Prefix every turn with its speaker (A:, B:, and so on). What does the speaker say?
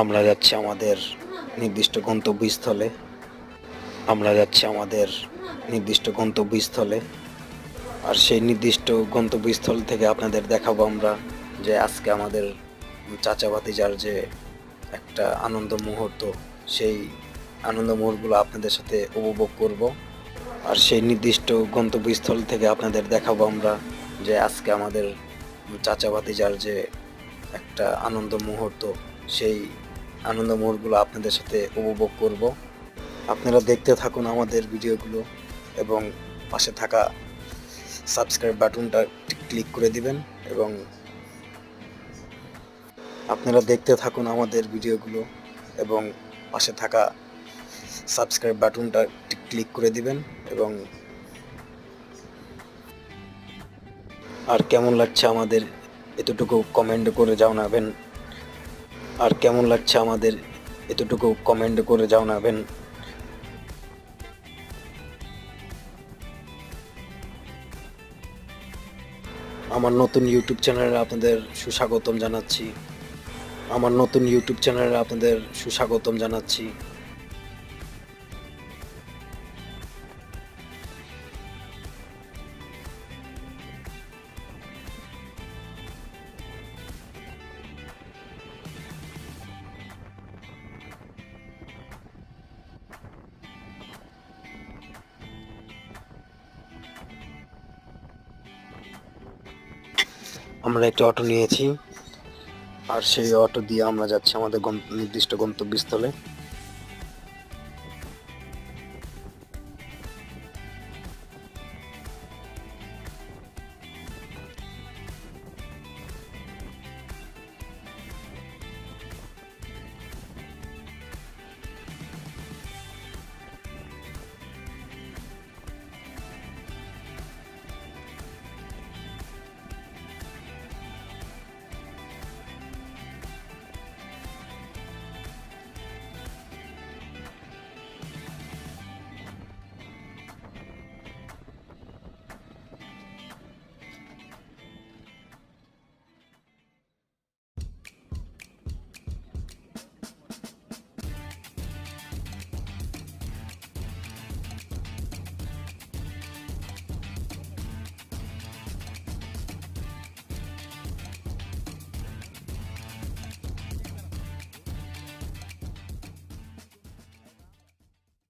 A: আমরা যাচ্ছি আমাদের নির্দিষ্ট গন্তব্যস্থলে। আর সেই নির্দিষ্ট গন্তব্যস্থল থেকে আপনাদের দেখাবো আমরা যে আজকে আমাদের চাচা ভাতিজার যে একটা আনন্দ মুহূর্ত, সেই আনন্দ মুহূর্তগুলো আপনাদের সাথে উপভোগ করব। আর সেই নির্দিষ্ট গন্তব্যস্থল থেকে আপনাদের দেখাবো আমরা যে আজকে আমাদের চাচা ভাতিজার যে একটা আনন্দ মুহূর্ত, সেই আনন্দ মুহূর্তগুলো আপনাদের সাথে উপভোগ করব। আপনারা দেখতে থাকুন আমাদের ভিডিওগুলো এবং পাশে থাকা সাবস্ক্রাইব বাটনটা ক্লিক করে দিবেন এবং আপনারা দেখতে থাকুন আমাদের ভিডিওগুলো এবং পাশে থাকা সাবস্ক্রাইব বাটনটা ক্লিক করে দিবেন এবং আর কেমন লাগছে আমাদের এতটুকু কমেন্ট করে জানাবেন। আমার নতুন ইউটিউব চ্যানেলে আপনাদের সুস্বাগতম জানাচ্ছি। আমরা একটা অটো নিয়েছি আর সেই অটো দিয়ে আমরা যাচ্ছি আমাদের নির্দিষ্ট গন্তব্যস্থলে।